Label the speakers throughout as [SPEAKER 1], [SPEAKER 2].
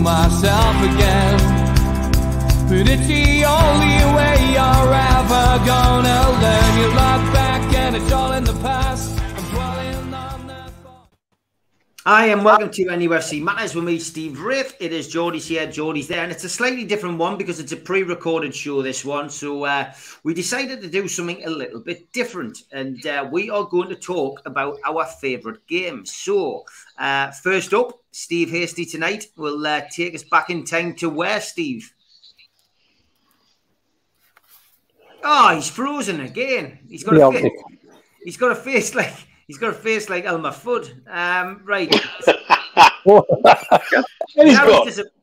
[SPEAKER 1] myself again. But it's the only way you're ever gonna learn. You look back and it's all in the past. I'm dwelling on the thought.
[SPEAKER 2] Hi and welcome to NUFC Matters with me, Steve Wraith. It is Geordies here, Geordies there, and it's a slightly different one because it's a pre-recorded show, this one. So we decided to do something a little bit different, and we are going to talk about our favourite games. So first up, Steve Hasty tonight will take us back in time to where, Steve? Oh, he's frozen again. He's got a face. He's got a face like Elmer Fudd. Right.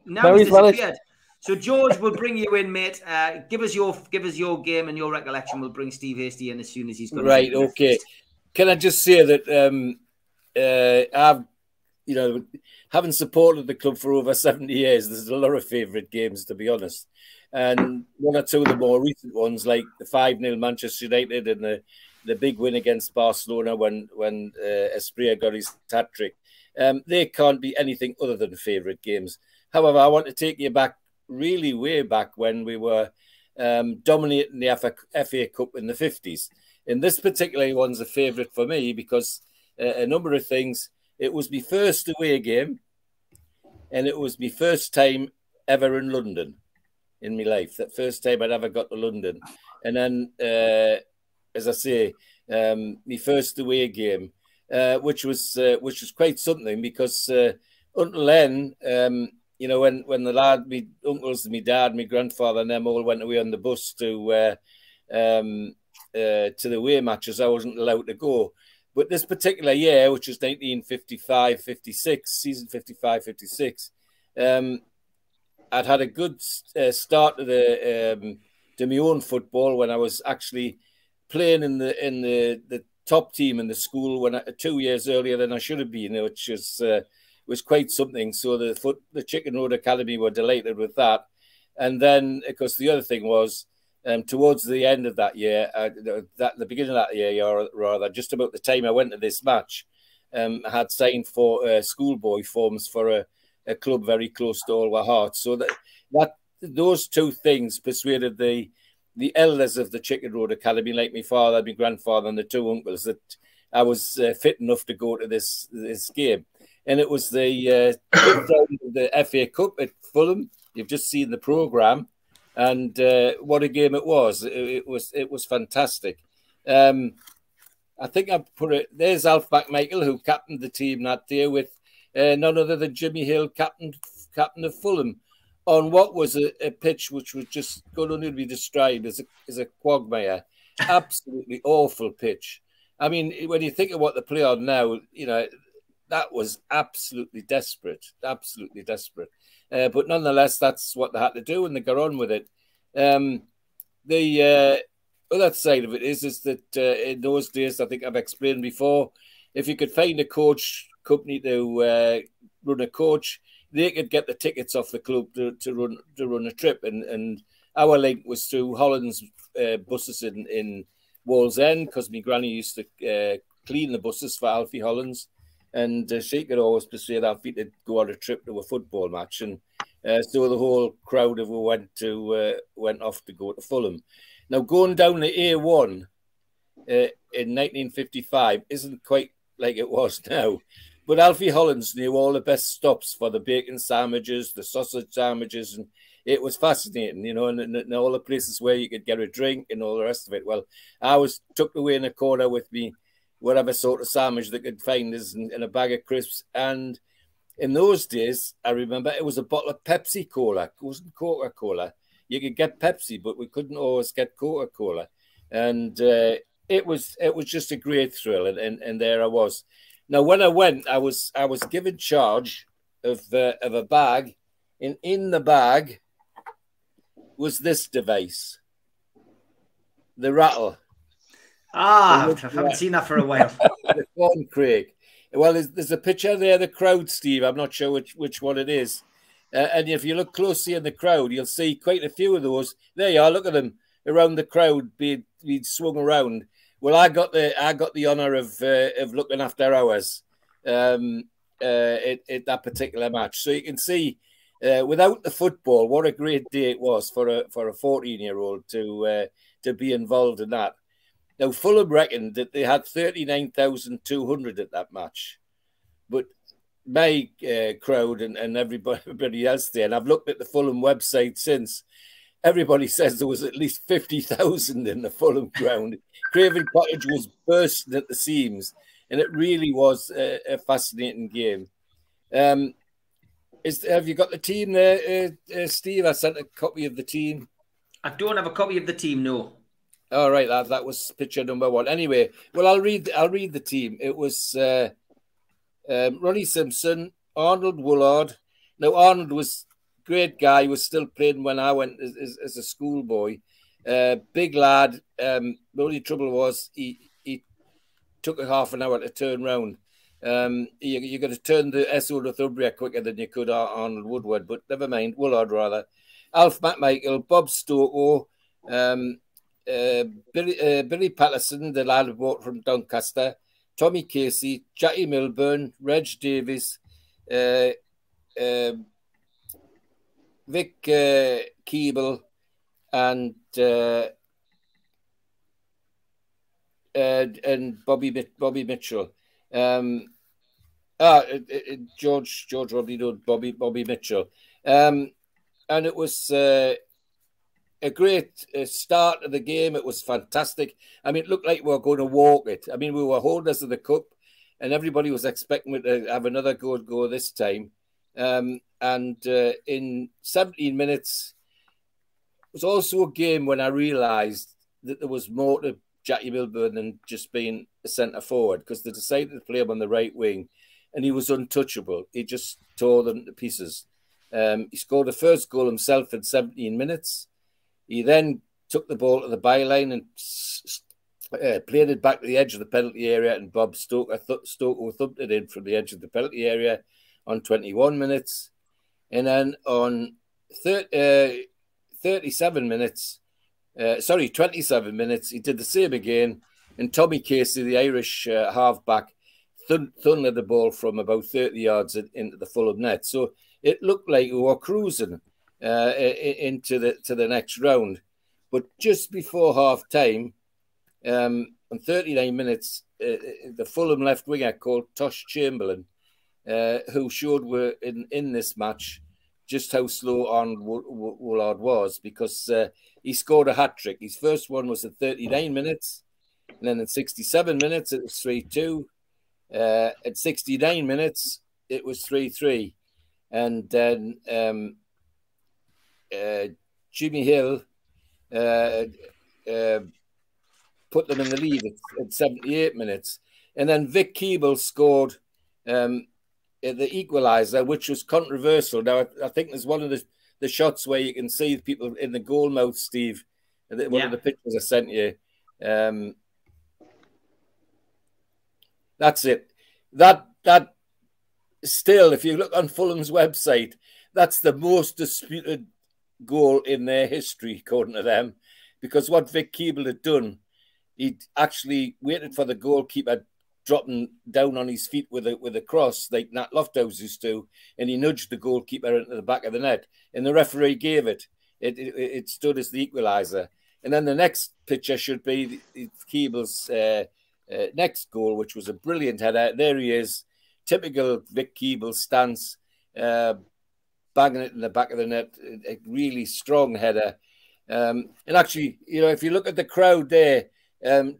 [SPEAKER 2] now he's disappeared. So George will bring you in, mate. Give us your game and your recollection. We'll bring Steve Hasty in as soon as he's got.
[SPEAKER 3] Right. Okay. Can I just say that I've, having supported the club for over 70 years, there's a lot of favourite games, to be honest. And one or two of the more recent ones, like the 5-0 Manchester United and the big win against Barcelona when Espria got his hat-trick, they can't be anything other than favourite games. However, I want to take you back, really way back, when we were dominating the FA Cup in the 50s. And this particular one's a favourite for me because a number of things. It was my first away game, and it was my first time ever in London in my life. That first time I'd ever got to London. And then, as I say, my first away game, which was quite something because until then, when the lad, my uncles, my dad, my grandfather, and them all went away on the bus to the away matches, I wasn't allowed to go. But this particular year, which was 1955-56, season 55-56, I'd had a good start to my own football when I was actually playing in the top team in the school 2 years earlier than I should have been, which was quite something. So the Chicken Road Academy were delighted with that. And then, of course, the other thing was, towards the end of that year, the beginning of that year, or rather, just about the time I went to this match, I had signed for schoolboy forms for a club very close to all our hearts. So that those two things persuaded the elders of the Chicken Road Academy, like my father, my grandfather, and the two uncles, that I was fit enough to go to this game. And it was the FA Cup at Fulham. You've just seen the programme. And what a game it was! It was fantastic. I think I put it. There's Alf McMichael, who captained the team that day, with none other than Jimmy Hill, captain of Fulham, on what was a pitch which was just going to be described as a quagmire. Absolutely awful pitch. I mean, when you think of what they play on now, that was absolutely desperate. Absolutely desperate. But nonetheless, that's what they had to do, and they got on with it. The other side of it is that in those days, I think I've explained before, if you could find a coach company to run a coach, they could get the tickets off the club to run a trip. And our link was through Holland's buses in Wallsend, because my granny used to clean the buses for Alfie Hollands. And she could always persuade Alfie to go on a trip to a football match, and so the whole crowd of went off to go to Fulham. Now, going down the A1 in 1955 isn't quite like it was now, but Alfie Hollands knew all the best stops for the bacon sandwiches, the sausage sandwiches, and it was fascinating, and all the places where you could get a drink and all the rest of it. Well, I was tucked away in a corner with me whatever sort of sandwich they could find us in a bag of crisps. And in those days, I remember it was a bottle of Pepsi Cola. It wasn't Coca-Cola. You could get Pepsi, but we couldn't always get Coca-Cola. And it was just a great thrill. And there I was. Now, when I went, I was given charge of a bag. And in the bag was this device, the rattle.
[SPEAKER 2] I haven't seen that for a while.
[SPEAKER 3] The corn Craig. Well, there's a picture there of the crowd, Steve. I'm not sure which one it is. And if you look closely in the crowd, you'll see quite a few of those. There you are. Look at them around the crowd being swung around. Well, I got the honour of looking after ours at that particular match. So you can see without the football, what a great day it was for a 14-year-old to be involved in that. Now, Fulham reckoned that they had 39,200 at that match. But my crowd and everybody else there, and I've looked at the Fulham website since, everybody says there was at least 50,000 in the Fulham ground. Craven Cottage was bursting at the seams, and it really was a fascinating game. Have you got the team there, Steve? I sent a copy of the team.
[SPEAKER 2] I don't have a copy of the team, no.
[SPEAKER 3] All right, that was picture number 1. Anyway, well, I'll read the team. It was Ronnie Simpson, Arnold Woolard. Now, Arnold was a great guy. He was still playing when I went as a schoolboy. Big lad. The only trouble was he took a half an hour to turn round. You got to turn the SO Northumbria quicker than you could Arnold Woodward, but never mind. Woolard, rather. Alf McMichael, Bob Stoko, Billy Patterson, the lad who bought from Doncaster, Tommy Casey, Jackie Milburn, Reg Davis, Vic Keeble, and Bobby Mitchell. George Robinson, Bobby Mitchell. And it was a great start of the game. It was fantastic. I mean, it looked like we were going to walk it. I mean, we were holders of the cup, and everybody was expecting to have another good go this time. And in 17 minutes, it was also a game when I realised that there was more to Jackie Milburn than just being a centre forward, because they decided to play him on the right wing, and he was untouchable. He just tore them to pieces. He scored the first goal himself in 17 minutes. He then took the ball to the byline and played it back to the edge of the penalty area, and Bob Stoker thumped it in from the edge of the penalty area on 21 minutes. And then on 27 minutes, he did the same again. And Tommy Casey, the Irish halfback, thundered the ball from about 30 yards into the Fulham net. So it looked like we were cruising into the next round. But just before half time, on 39 minutes, the Fulham left winger called Tosh Chamberlain, who showed in this match just how slow Arnold Woolard was, because he scored a hat-trick. His first one was at 39 minutes, and then at 67 minutes, it was 3-2. At 69 minutes, it was 3-3. And then Jimmy Hill put them in the lead at 78 minutes. And then Vic Keeble scored the equaliser, which was controversial. Now, I think there's one of the shots where you can see people in the goal mouth, Steve. One of the pictures I sent you. That's it. That still, if you look on Fulham's website, that's the most disputed goal in their history, according to them, because what Vic Keeble had done, he'd actually waited for the goalkeeper dropping down on his feet with a cross, like Nat Lofthouse used to, and he nudged the goalkeeper into the back of the net, and the referee gave it. It stood as the equaliser. And then the next picture should be Keeble's next goal, which was a brilliant header. There he is, typical Vic Keeble stance, banging it in the back of the net, a really strong header. And actually, you know, if you look at the crowd there,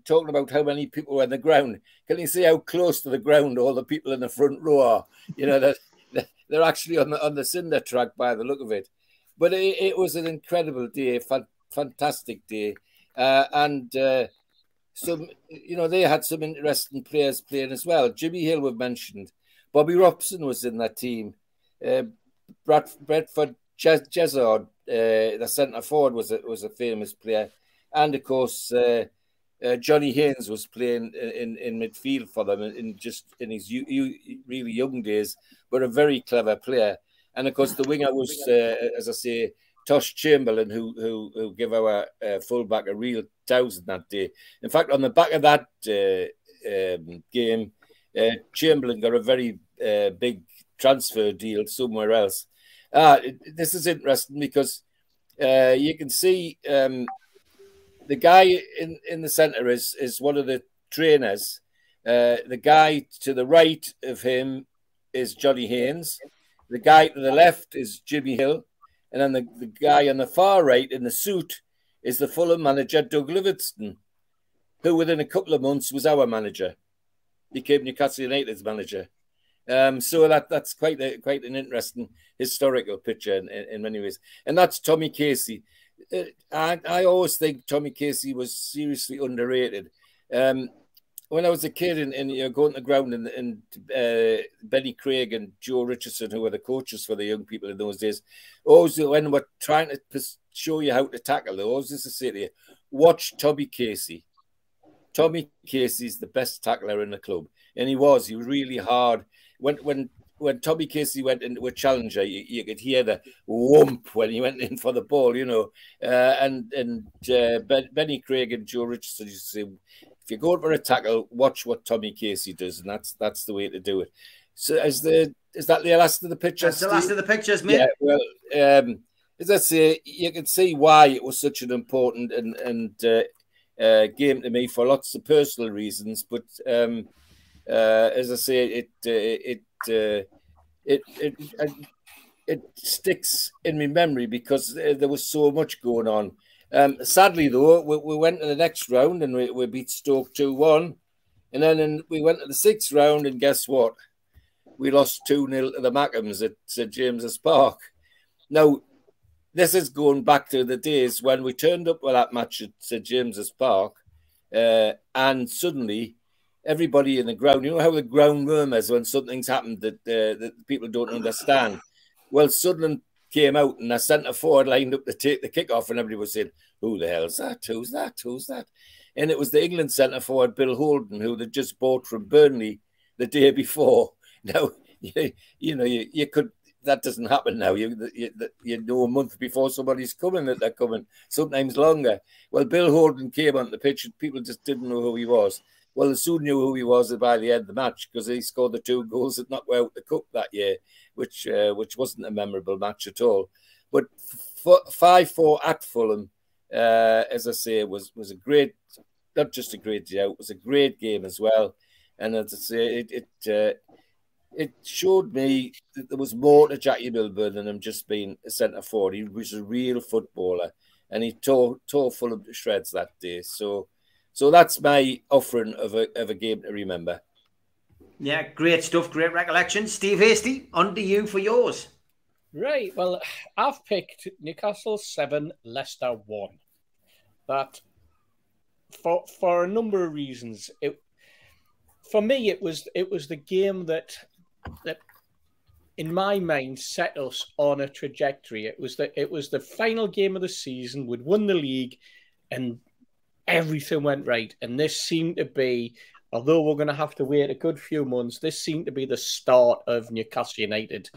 [SPEAKER 3] talking about how many people were on the ground, can you see how close to the ground all the people in the front row are? You know, they're actually on the cinder track by the look of it. But it was an incredible day, fantastic day. And some, you know, they had some interesting players playing as well. Jimmy Hill was mentioned. Bobby Robson was in that team. Bradford Jezard, the centre forward, was a famous player. And of course, Johnny Haynes was playing in midfield for them in his really young days, but a very clever player. And of course, the winger was, as I say, Tosh Chamberlain, who gave our fullback a real thousand that day. In fact, on the back of that game, Chamberlain got a very big transfer deal somewhere else. This is interesting because you can see the guy in the centre is one of the trainers. The guy to the right of him is Johnny Haynes. The guy to the left is Jimmy Hill. And then the guy on the far right in the suit is the Fulham manager, Doug Livingston, who within a couple of months was our manager. He became Newcastle United's manager. So that's quite an interesting historical picture in many ways. And that's Tommy Casey. I always think Tommy Casey was seriously underrated. When I was a kid and you know, going to the ground and Benny Craig and Joe Richardson, who were the coaches for the young people in those days, always when we're trying to show you how to tackle, they always used to say to you, watch Tommy Casey. Tommy Casey's the best tackler in the club. And he was really hard. When Tommy Casey went into a challenger, you could hear the whomp when he went in for the ball, you know. And Benny Craig and Joe Richardson used to say, if you're going for a tackle, watch what Tommy Casey does, and that's the way to do it. So is that the last of the pictures?
[SPEAKER 2] That's the last of the pictures, mate.
[SPEAKER 3] Yeah, well, as I say, you can see why it was such an important and game to me for lots of personal reasons. But as I say, it sticks in my memory because there was so much going on. Sadly, though, we went to the next round and we beat Stoke 2-1. And then we went to the sixth round, and guess what? We lost 2-0 to the Mackhams at St James's Park. Now, this is going back to the days when we turned up with that match at St James's Park, and suddenly everybody in the ground, you know how the ground murmurs when something's happened that people don't understand? Well, Sunderland came out and a centre forward lined up to take the kick off, and everybody was saying, who the hell's that? Who's that? Who's that? And it was the England centre forward, Bill Holden, who they'd just bought from Burnley the day before. Now, you could, that doesn't happen now. You know a month before somebody's coming that they're coming, sometimes longer. Well, Bill Holden came on the pitch and people just didn't know who he was. Well, they soon knew who he was by the end of the match because he scored the 2 goals that knocked out the cup that year, which wasn't a memorable match at all. But 5-4 at Fulham, as I say, was a great, not just a great day out, it was a great game as well. And as I say, it showed me that there was more to Jackie Milburn than him just being a centre forward. He was a real footballer, and he tore Fulham to shreds that day. So that's my offering of a game to remember.
[SPEAKER 2] Yeah, great stuff, great recollection. Steve Hasty, on to you for yours.
[SPEAKER 4] Right, well, I've picked Newcastle 7, Leicester 1. That, for a number of reasons, for me, it was the game that in my mind set us on a trajectory. It was the final game of the season. We'd won the league, and everything went right. And this seemed to be, although we're going to have to wait a good few months, this seemed to be the start of Newcastle United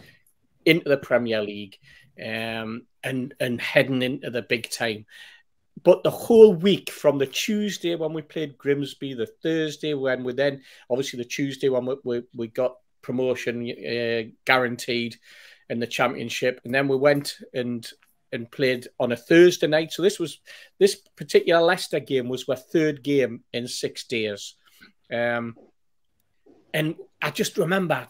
[SPEAKER 4] into the Premier League, and heading into the big time. But the whole week, from the Tuesday when we played Grimsby, the Thursday when we then, obviously the Tuesday when we got promotion guaranteed in the Championship, and then we went and played on a Thursday night. So this particular Leicester game was our 3rd game in 6 days. And I just remember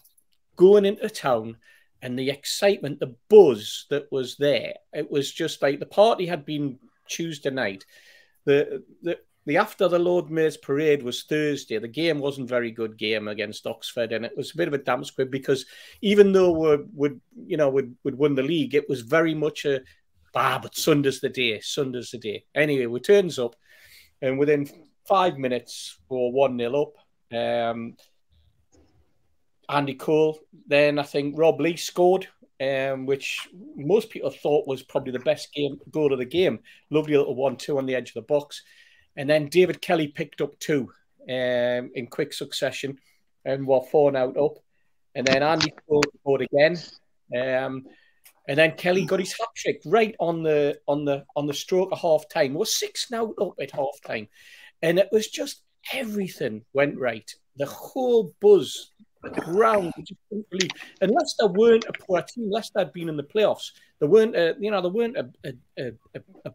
[SPEAKER 4] going into town and the excitement, the buzz that was there. It was just like the party had been Tuesday night. The after the Lord Mayor's parade was Thursday. The game wasn't a very good game against Oxford, and it was a bit of a damp squib because even though we'd won the league, it was very much but Sunday's the day. Sunday's the day. Anyway, we turns up, and within 5 minutes we're 1-0 up. Andy Cole, then I think Rob Lee scored, which most people thought was probably the best goal of the game. Lovely little 1-2 on the edge of the box. And then David Kelly picked up 2 in quick succession, and we're 4-0 up. And then Andy Cole scored again. And then Kelly got his hat-trick right on the stroke of half-time. We're 6-0 up at half-time. And it was just everything went right. The whole buzz the ground. You just couldn't believe, unless they weren't a poor team, unless they'd been in the playoffs, they weren't a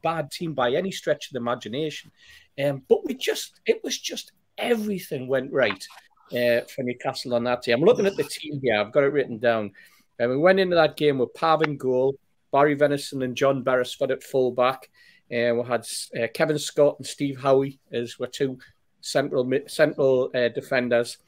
[SPEAKER 4] bad team by any stretch of the imagination. But it was just everything went right for Newcastle on that day. I'm looking at the team here. I've got it written down. And we went into that game with Pav in goal, Barry Venison and John Beresford at full-back. We had Kevin Scott and Steve Howie as were two central defenders.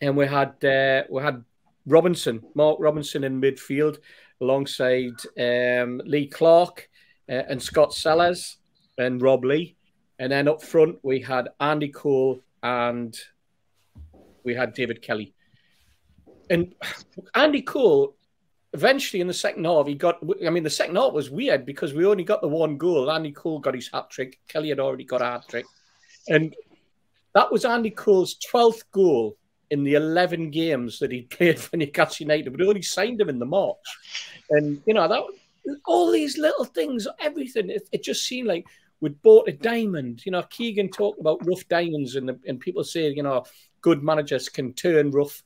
[SPEAKER 4] And we had Mark Robinson in midfield alongside Lee Clark and Scott Sellers and Rob Lee. And then up front, we had Andy Cole and we had David Kelly. And Andy Cole, eventually in the second half, the second half was weird because we only got the one goal. Andy Cole got his hat-trick. Kelly had already got a hat-trick. And that was Andy Cole's 12th goal in the 11 games that he played for Newcastle United. But only signed him in the March. And, all these little things, everything, it just seemed like we'd bought a diamond. Keegan talked about rough diamonds and people say, good managers can turn rough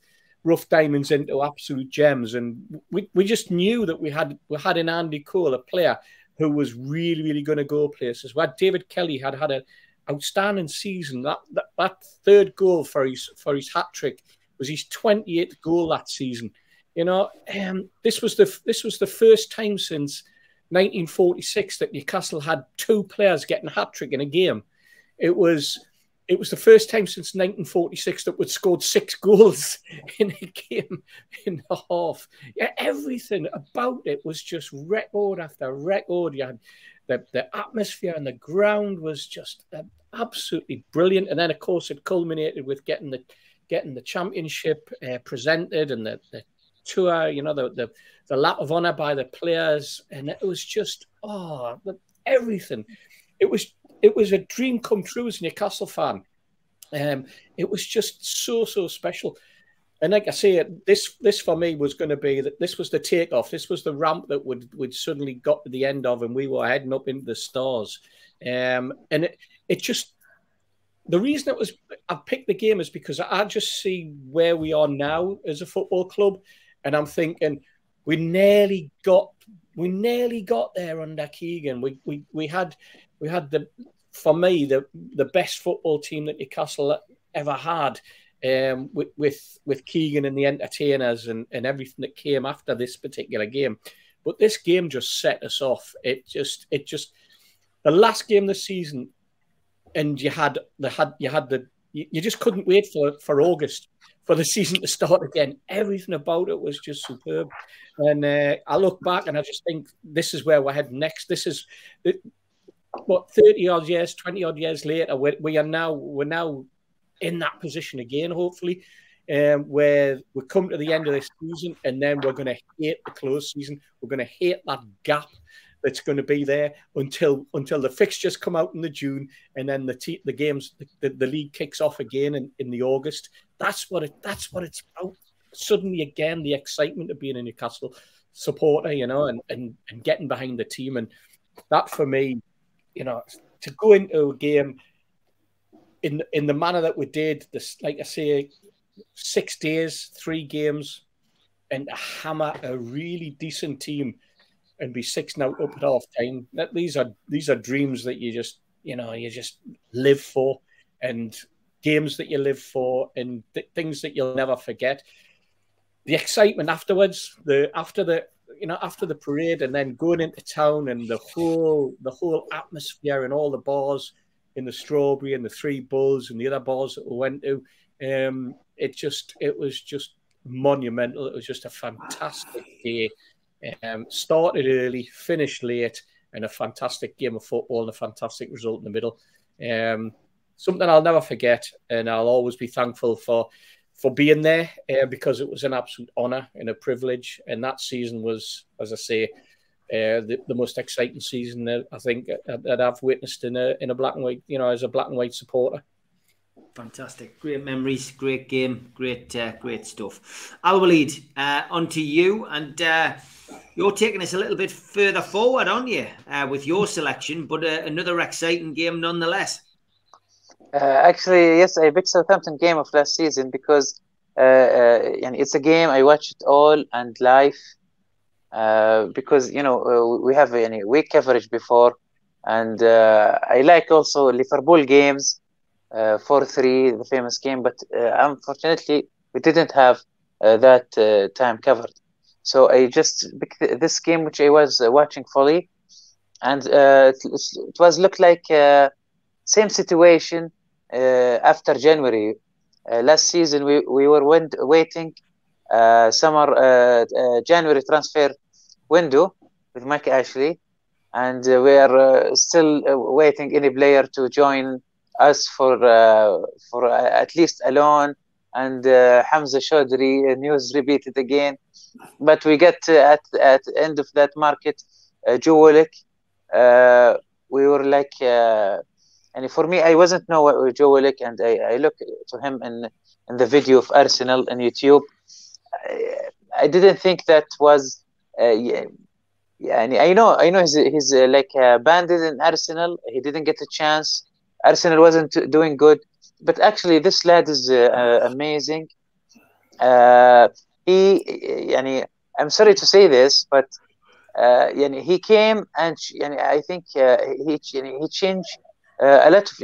[SPEAKER 4] diamonds into absolute gems, and we just knew that we had in Andy Cole a player who was really, really going to go places. We had David Kelly had an outstanding season. That third goal for his hat trick was his 28th goal that season. This was the first time since 1946 that Newcastle had two players getting a hat trick in a game. It was the first time since 1946 that we'd scored 6 goals in a game in a half. Yeah, everything about it was just record after record. You had the atmosphere and the ground was just absolutely brilliant. And then, of course, it culminated with getting the championship presented and the tour. The lap of honour by the players, and it was just everything. It was a dream come true as a Newcastle fan. It was just so special. And like I say, this for me was going to be that this was the takeoff. This was the ramp that we'd suddenly got to the end of, and we were heading up into the stars. And it just, the reason I picked the game is because I just see where we are now as a football club, and I'm thinking we nearly got there under Keegan. We had for me, the best football team that Newcastle ever had, with Keegan and the entertainers and everything that came after this particular game. But this game just set us off. It just the last game of the season, and you just couldn't wait for August for the season to start again. Everything about it was just superb. And I look back and I just think this is where we're heading next. This is 30 odd years, 20 odd years later, we're now in that position again, hopefully, where we come to the end of this season and then we're going to hate the close season. We're going to hate that gap that's going to be there until the fixtures come out in the June, and then the games, the league kicks off again in the August. That's what it's about. Suddenly again, the excitement of being a Newcastle supporter, and getting behind the team, and that for me, to go into a game in the manner that we did, this, like I say, 6 days, 3 games, and hammer a really decent team and be 6-0 up at half time. These are dreams that you just live for, and games that you live for, and things that you'll never forget. The excitement afterwards, after the parade, and then going into town, and the whole atmosphere and all the bars in the Strawberry and the Three Bulls and the other bars that we went to, it was just monumental. It was just a fantastic day. Started early, finished late, and a fantastic game of football and a fantastic result in the middle. Something I'll never forget, and I'll always be thankful for being there, because it was an absolute honour and a privilege. And that season was, as I say, the most exciting season that I think that I've witnessed in a black and white, as a black and white supporter.
[SPEAKER 2] Fantastic. Great memories, great game, great stuff. Al-Walid, on to you, and you're taking us a little bit further forward, aren't you, with your selection, but another exciting game nonetheless.
[SPEAKER 5] Actually, yes, I picked Southampton game of last season because and it's a game I watch it all and live, because we have any week coverage before, and I like also Liverpool games, 4-3, the famous game, but unfortunately we didn't have that time covered. So I just picked this game which I was watching fully, and it was looked like same situation after January. Last season we were waiting summer January transfer window with Mike Ashley, and we are still waiting any player to join us for at least a loan, and Hamza Chaudhry news repeated again. But we get at the end of that market, Joe Willock. We were like, and for me, I wasn't know what Joe Willock, and I look to him in the video of Arsenal on YouTube. I didn't think that was. Yeah, I know he's like banded in Arsenal. He didn't get a chance. Arsenal wasn't doing good, but actually this lad is amazing. I'm sorry to say this, but he came and I think he changed a lot of.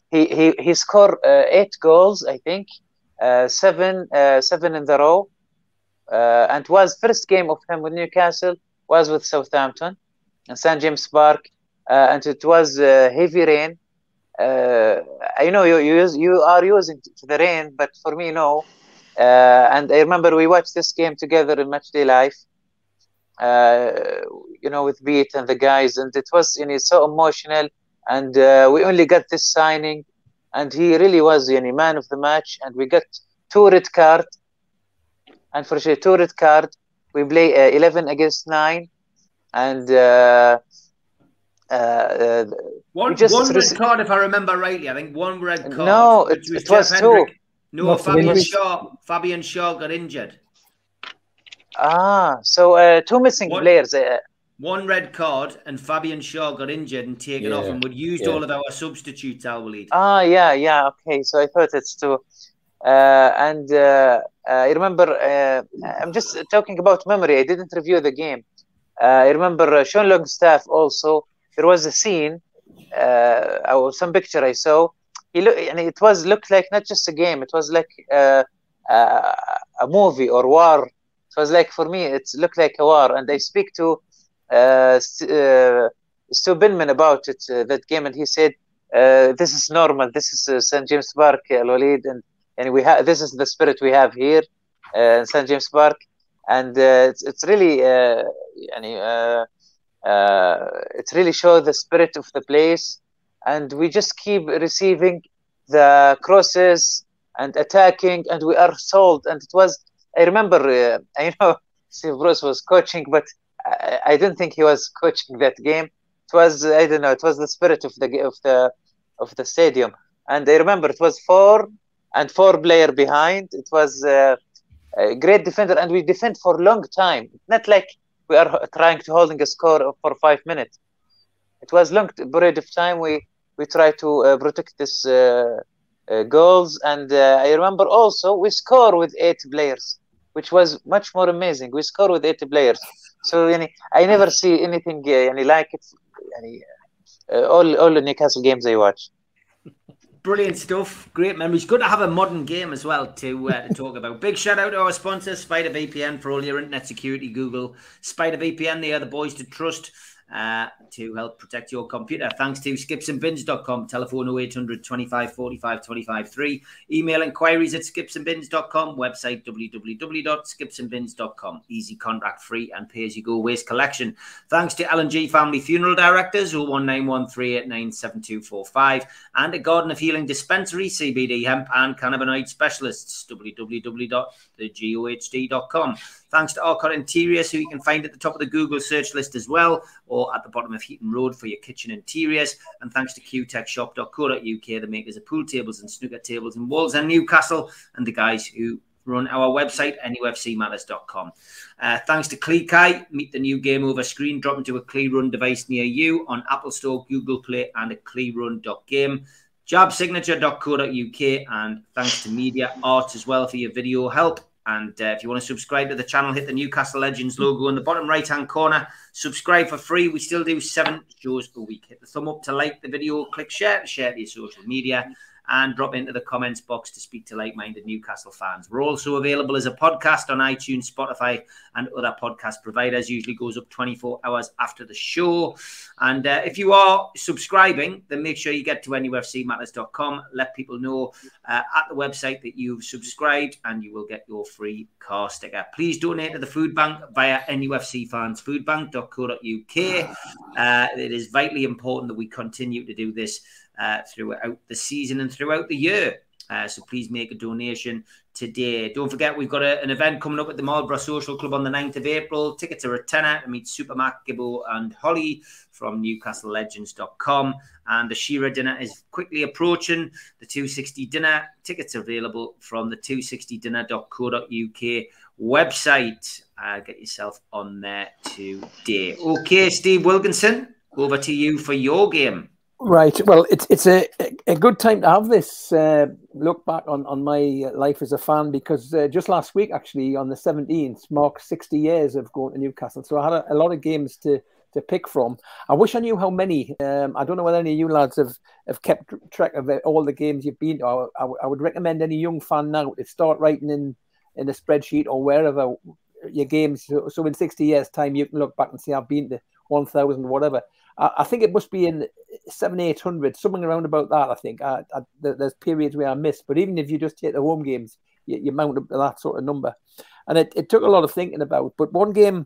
[SPEAKER 5] He scored 8 goals, I think, 7 in the row, and was first game of him with Newcastle was with Southampton and St James Park, and it was heavy rain. I know you are using the rain, but for me no. And I remember we watched this game together in Matchday Live, with Beat and the guys, and it was so emotional. And we only got this signing, and he really was man of the match. And we got 2 red card, and for sure 2 red card. We play 11 against 9, and
[SPEAKER 2] one red card, if I remember rightly. I think 1 red card.
[SPEAKER 5] No, it was 2.
[SPEAKER 2] No, Fabian Shaw got injured.
[SPEAKER 5] So 2 missing players.
[SPEAKER 2] 1 red card, and Fabian Shaw got injured and taken off, and we'd used all of our substitutes, I believe.
[SPEAKER 5] Yeah. Okay, so I thought it's 2. And I remember, I'm just talking about memory. I didn't review the game. I remember Sean Longstaff also. There was a scene, or some picture I saw. It looked like not just a game. It was like a movie or war. It was like, for me, it looked like a war. And I speak to Stu Binman about it, that game, and he said, "This is normal. This is St James Park, Al Walid, and we have this is the spirit we have here in St James Park, and it's really it really shows the spirit of the place, and we just keep receiving the crosses and attacking, and we are sold." And it was, I remember, I know Steve Bruce was coaching, but I didn't think he was coaching that game. It was, I don't know, it was the spirit of the stadium. And I remember it was 4 player behind. It was a great defender, and we defend for a long time. Not like we are trying to holding a score for 5 minutes. It was long period of time. We try to protect this goals, and I remember also we score with 8 players, which was much more amazing. We score with 8 players. So I never see anything like it. All the Newcastle games I watch.
[SPEAKER 2] Brilliant stuff. Great memories. Good to have a modern game as well to talk about. Big shout out to our sponsor, Spider VPN, for all your internet security. Google Spider VPN. They are the boys to trust to help protect your computer. Thanks to skipsandbins.com. Telephone 0800 25 45 25 3. Email inquiries at skipsandbins.com. Website www.skipsandbins.com. Easy, contract free, and pay-as-you-go waste collection. Thanks to L&G Family Funeral Directors, 01913897245, and a Garden of Healing Dispensary, CBD, hemp, and cannabinoid specialists, www.thegohd.com. Thanks to Arcot Interiors, who you can find at the top of the Google search list as well, or at the bottom of Heaton Road for your kitchen interiors. And thanks to qtechshop.co.uk, the makers of pool tables and snooker tables in Wolves and Newcastle, and the guys who run our website, NUFCmatters.com. Thanks to Kleekai. Meet the new game over screen. Drop into a Klee Run device near you on Apple Store, Google Play, and at kleerun.game. jabsignature.co.uk, and thanks to Media Arts as well for your video help. And if you want to subscribe to the channel, hit the Newcastle Legends logo in the bottom right-hand corner. Subscribe for free. We still do 7 shows a week. Hit the thumb up to like the video. Click share to share to your social media. And drop into the comments box to speak to like-minded Newcastle fans. We're also available as a podcast on iTunes, Spotify, and other podcast providers. Usually goes up 24 hours after the show. And if you are subscribing, then make sure you get to NUFCmatters.com. Let people know at the website that you've subscribed, and you will get your free car sticker. Please donate to the food bank via NUFCfansfoodbank.co.uk. It is vitally important that we continue to do this throughout the season and throughout the year. So please make a donation today. Don't forget, we've got an event coming up at the Marlborough Social Club on the 9th of April. Tickets are a tenner to meet Supermac, Gibbo and Holly from NewcastleLegends.com. And the Shearer dinner is quickly approaching. The 260 dinner tickets are available from the 260dinner.co.uk website. Get yourself on there today. Okay, Steve Wilkinson, over to you for your game.
[SPEAKER 6] Right. Well, it's a good time to have this look back on my life as a fan, because just last week, actually, on the 17th, marked 60 years of going to Newcastle. So I had a lot of games to pick from. I wish I knew how many. I don't know whether any of you lads have kept track of all the games you've been to. I would recommend any young fan now to start writing in a spreadsheet or wherever your games. So in 60 years' time, you can look back and say, I've been to 1,000, whatever. I think it must be in 700-800, something around about that, I think. There's periods where I miss, but even if you just take the home games, you mount up to that sort of number. And it took a lot of thinking about. But one game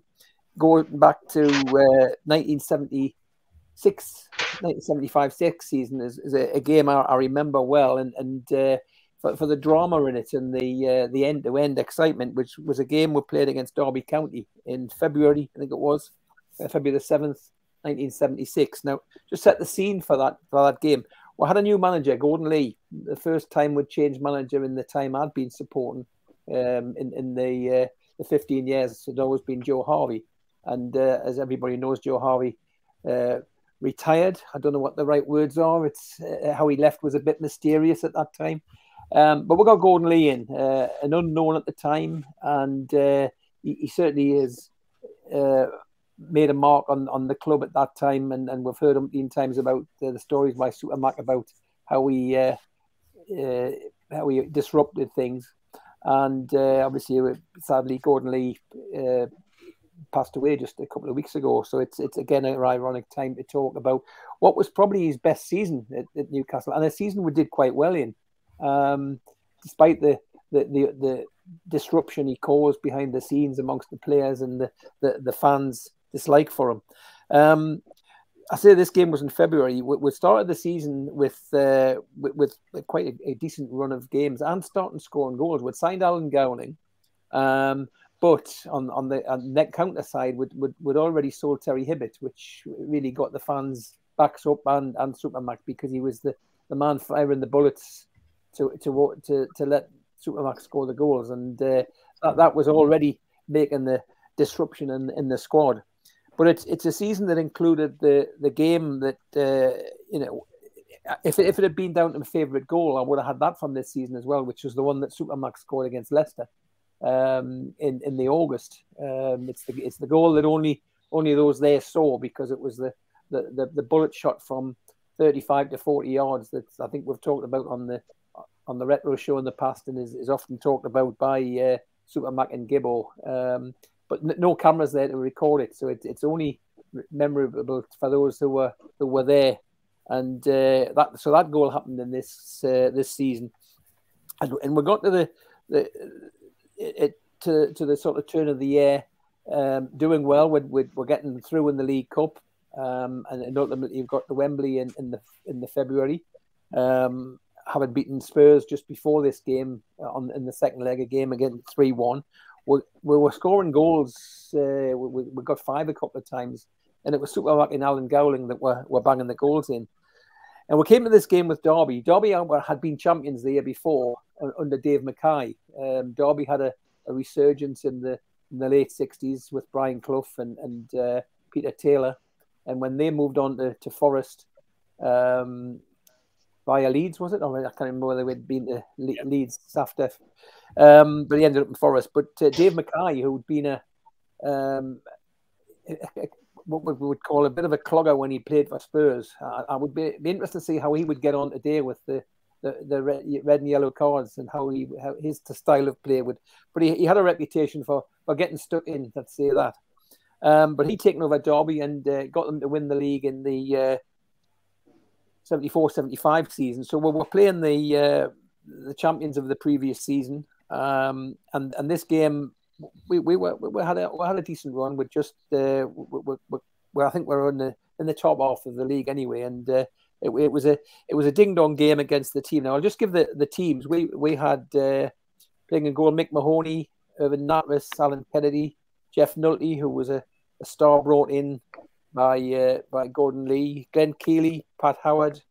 [SPEAKER 6] going back to 1975-6 season is a game I remember well. And for the drama in it and the end-to-end excitement, which was a game we played against Derby County in February, I think it was, February the 7th. 1976. Now, just set the scene for that game. We had a new manager, Gordon Lee. The first time we'd changed manager in the time I'd been supporting in the 15 years. It's always been Joe Harvey. And as everybody knows, Joe Harvey retired. I don't know what the right words are. It's how he left was a bit mysterious at that time. But we got Gordon Lee in, an unknown at the time. And he certainly is... made a mark on the club at that time, and we've heard umpteen times about the stories by Supermac about how he disrupted things, and obviously, sadly, Gordon Lee passed away just a couple of weeks ago. So it's again an ironic time to talk about what was probably his best season at Newcastle, and a season we did quite well in, despite the disruption he caused behind the scenes amongst the players and the fans' dislike for him. I say this game was in February. We started the season with quite a decent run of games and starting scoring goals. We'd signed Alan Gowling, but on the net counter side, we'd already sold Terry Hibbett, which really got the fans' backs up and Supermac, because he was the man firing the bullets to let Supermac score the goals, and that was already making the disruption in the squad. But it's a season that included the game that if it had been down to my favourite goal, I would have had that from this season as well, which was the one that Supermac scored against Leicester in the August. It's the goal that only those there saw, because it was the bullet shot from 35 to 40 yards that I think we've talked about on the Retro Show in the past, and is often talked about by Supermac and Gibbo. But no cameras there to record it, so it's only memorable for those who were there. And that goal happened in this season, and we got to the sort of turn of the year, doing well. We're getting through in the League Cup, and ultimately you've got the Wembley in the February. Having beaten Spurs just before this game in the second leg of game again 3-1. We were scoring goals. We got 5 a couple of times, and it was Supermac and Alan Gowling that were banging the goals in. And we came to this game with Derby. Derby had been champions the year before under Dave Mackay. Derby had a resurgence in the late 60s with Brian Clough and Peter Taylor. And when they moved on to Forest, via Leeds, was it? Or I can't remember whether we'd been to Leeds after. But he ended up in Forest. But Dave Mackay, who'd been what we would call a bit of a clogger when he played for Spurs, I would be interested to see how he would get on today with the red and yellow cards and how his style of play would. But he had a reputation for getting stuck in, let's say that. But he'd taken over Derby and got them to win the league in the 74-75 season. So we were playing the champions of the previous season, and this game we had a decent run. With just I think we're in the top half of the league anyway, and it was a ding dong game against the team. Now I'll just give the teams. We had playing in goal Mick Mahoney, Irvin Natras, Alan Kennedy, Jeff Nulty, who was a star brought in by Gordon Lee, Glenn Keeley, Pat Howard,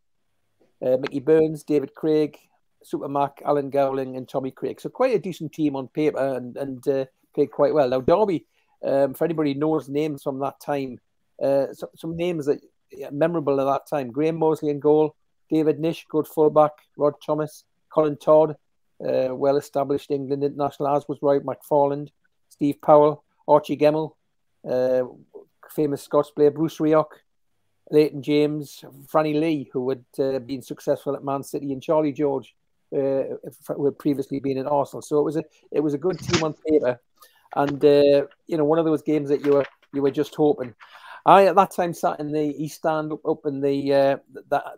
[SPEAKER 6] Mickey Burns, David Craig, Super Mac, Alan Gowling, and Tommy Craig. So quite a decent team on paper, and played quite well. Now Derby, for anybody who knows names from that time, some names that memorable at that time: Graham Mosley in goal, David Nish, good fullback, Rod Thomas, Colin Todd, well-established England international, as was Roy McFarland, Steve Powell, Archie Gemmell, famous Scots player Bruce Rioch, Leighton James, Franny Lee, who had been successful at Man City, and Charlie George, who had previously been at Arsenal. So it was a good team on paper, and one of those games that you were just hoping. I at that time sat in the East Stand up in the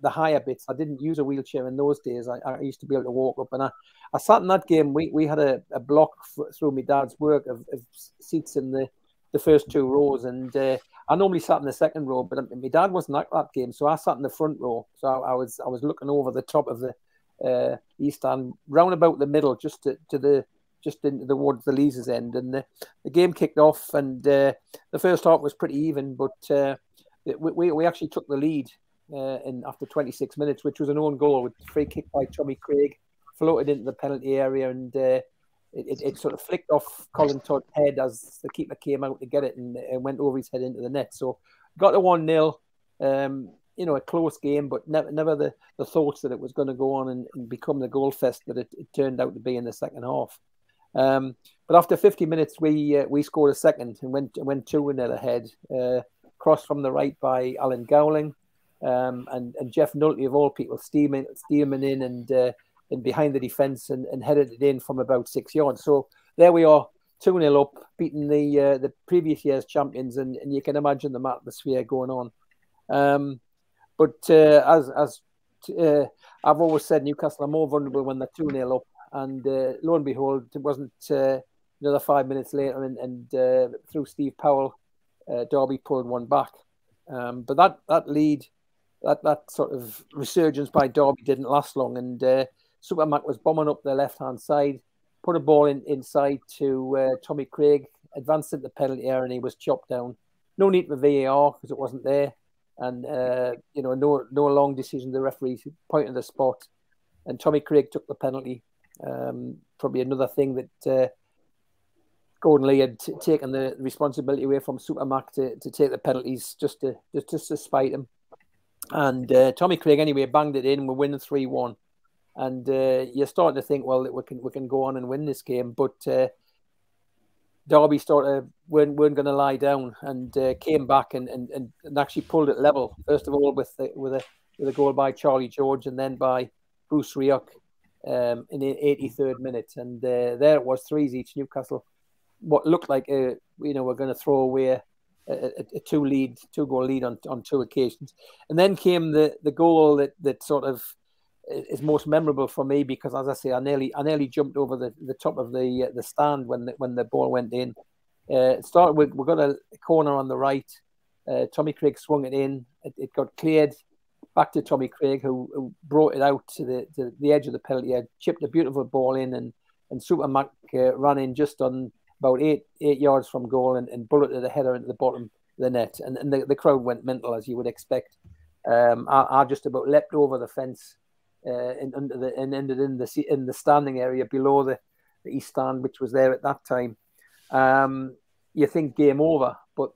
[SPEAKER 6] higher bits. I didn't use a wheelchair in those days. I used to be able to walk up, and I sat in that game. We had a block through my dad's work of seats in the first two rows, and I normally sat in the second row, but my dad wasn't at that game, so I sat in the front row. So I was looking over the top of the East Stand, round about the middle, just towards the Leazes end, and the game kicked off, and the first half was pretty even, but we actually took the lead after 26 minutes, which was an own goal with a free kick by Tommy Craig, floated into the penalty area, and it sort of flicked off Colin Todd's head as the keeper came out to get it, and it went over his head into the net. So got to 1-0. A close game, but never the thoughts that it was going to go on and become the goal fest that it turned out to be in the second half. But after 50 minutes, we scored a second and went 2-0 ahead. Cross from the right by Alan Gowling, and Jeff Nulty, of all people, steaming in and behind the defence and headed it in from about 6 yards. So there we are, 2-0 up, beating the previous year's champions, and you can imagine the atmosphere going on. But as I've always said, Newcastle are more vulnerable when they're 2-0 up. And lo and behold, it wasn't another 5 minutes later, and through Steve Powell, Derby pulled one back. But that lead, that sort of resurgence by Derby didn't last long, and Super Mac was bombing up the left-hand side, put a ball inside to Tommy Craig, advanced into the penalty area, and he was chopped down. No need for VAR because it wasn't there, and no long decision. The referee pointed the spot, and Tommy Craig took the penalty. Probably another thing that Gordon Lee had taken the responsibility away from Super Mac to take the penalties just to spite him. And Tommy Craig anyway banged it in. We're winning 3-1, and you're starting to think, well, that we can go on and win this game. But Derby weren't going to lie down, and came back and actually pulled it level. First of all with a goal by Charlie George, and then by Bruce Rioch in the 83rd minute, and there it was, 3s each. Newcastle, what looked like we're going to throw away a two-goal lead on two occasions, and then came the goal that sort of is most memorable for me, because, as I say, I nearly jumped over the top of the stand when the ball went in. It started with, we got a corner on the right. Tommy Craig swung it in. It got cleared back to Tommy Craig, who brought it out to the edge of the penalty area, chipped a beautiful ball in, and Super Mac ran in just on about eight yards from goal and bulleted the header into the bottom of the net. And the crowd went mental, as you would expect. I just about leapt over the fence and ended in the standing area below the East Stand, which was there at that time. You think game over, but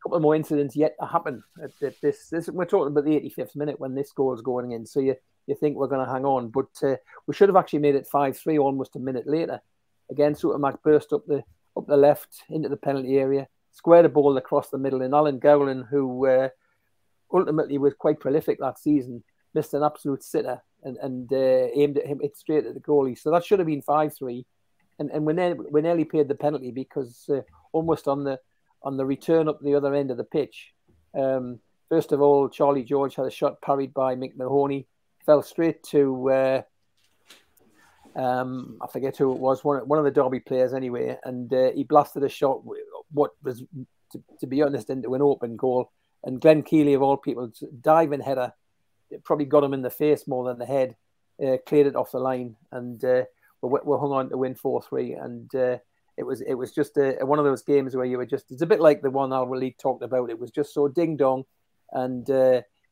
[SPEAKER 6] couple of more incidents yet to happen. This we're talking about the 85th minute when this goal is going in. So you you think we're going to hang on. But we should have actually made it 5-3 almost a minute later. Again, Supermac burst up the left into the penalty area, squared a ball across the middle, and Alan Gowland, who ultimately was quite prolific that season, missed an absolute sitter and aimed it straight at the goalie. So that should have been 5-3. And we nearly paid the penalty because almost on the return up the other end of the pitch, first of all, Charlie George had a shot parried by Mick Mahoney, fell straight to I forget who it was, one of the Derby players anyway, and he blasted a shot, what was, to be honest, into an open goal. And Glenn Keeley, of all people, diving header, it probably got him in the face more than the head, cleared it off the line, and we hung on to win 4-3. And it was just one of those games where you were just, it's a bit like the one Al Waleed talked about. It was just so ding dong, and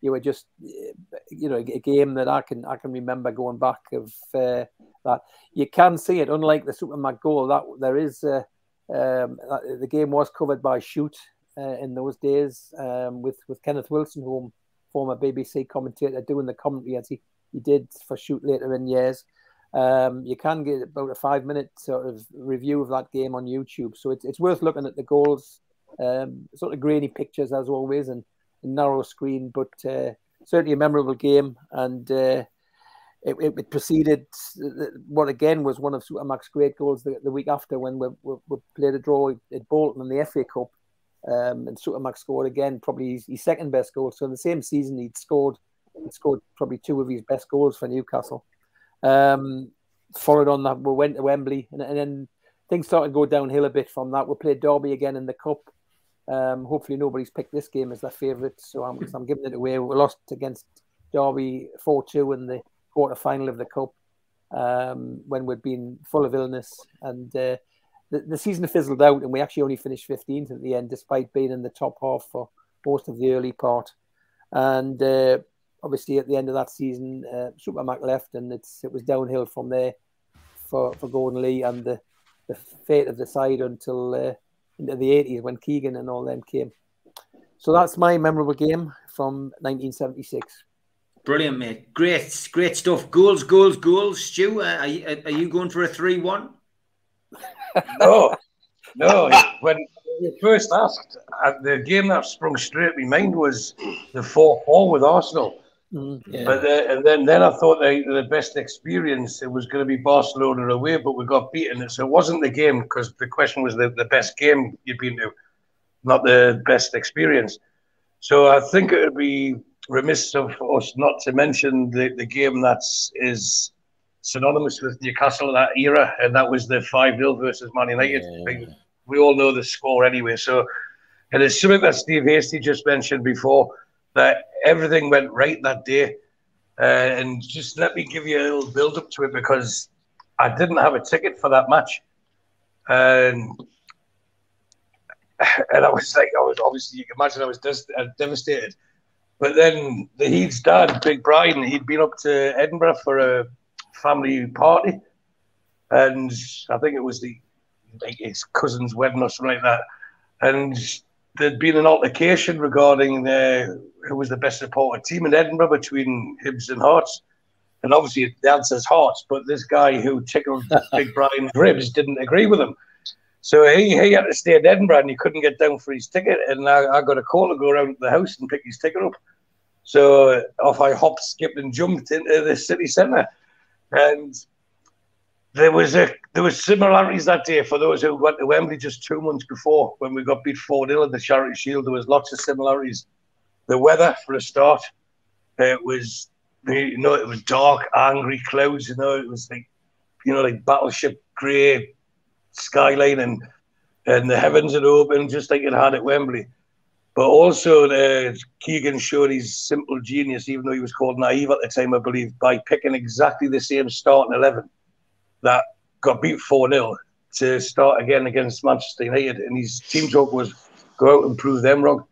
[SPEAKER 6] you were just, a game that I can remember going back of that. You can see it, unlike the Supermac goal, that there is the game was covered by Shoot in those days, with Kenneth Wilson, who former BBC commentator, doing the commentary as he did for Shoot later in years. You can get about a 5-minute sort of review of that game on YouTube, so it's worth looking at the goals. Sort of grainy pictures as always, and narrow screen, but certainly a memorable game. And it preceded what again was one of Supermac's great goals the week after, when we played a draw at Bolton in the FA Cup, and Supermac scored again, probably his second best goal. So in the same season he'd scored probably 2 of his best goals for Newcastle. Followed on that, we went to Wembley, and then things started to go downhill a bit from that. We played Derby again in the Cup. Hopefully nobody's picked this game as their favourite, so I'm giving it away. We lost against Derby 4-2 in the quarter-final of the Cup, when we'd been full of illness, and the season fizzled out, and we actually only finished 15th at the end, despite being in the top half for most of the early part. And obviously at the end of that season, Supermac left, and it was downhill from there for Gordon Lee and the fate of the side until into the 80s when Keegan and all them came. So that's my memorable game from 1976.
[SPEAKER 2] Brilliant, mate. Great stuff. Goals. Stu, are you going for a 3-1?
[SPEAKER 7] No. When you first asked, the game that sprung straight to my mind was the 4-4 with Arsenal.
[SPEAKER 6] Yeah.
[SPEAKER 7] But and then I thought the best experience, it was going to be Barcelona away, but we got beaten. So it wasn't the game, because the question was the best game you'd been to, not the best experience. So I think it would be remiss of us not to mention the game that is synonymous with Newcastle that era, and that was the 5-0 versus Man United. Yeah. We all know the score anyway. So, and it's something that Steve Hasty just mentioned before, that everything went right that day. And just let me give you a little build up to it, because I didn't have a ticket for that match. And I was obviously, you can imagine I was devastated. But then the Heat's dad, Big Brian, he'd been up to Edinburgh for a family party. And I think it was his cousin's wedding or something like that. And there'd been an altercation regarding who was the best supporter team in Edinburgh between Hibs and Hearts. And obviously the answer's Hearts, but this guy who tickled Big Brian's ribs didn't agree with him. So he had to stay in Edinburgh, and he couldn't get down for his ticket. And I got a call to go around to the house and pick his ticket up. So off I hopped, skipped and jumped into the city centre. And there was similarities that day for those who went to Wembley just 2 months before, when we got beat 4-0 at the Charity Shield. There was lots of similarities. The weather, for a start, it was dark, angry clouds. It was like battleship grey skyline, and the heavens had opened just like it had at Wembley. But also, Keegan showed his simple genius, even though he was called naive at the time, I believe, by picking exactly the same starting 11 that got beat 4-0 to start again against Manchester United. And his team talk was, go out and prove them wrong.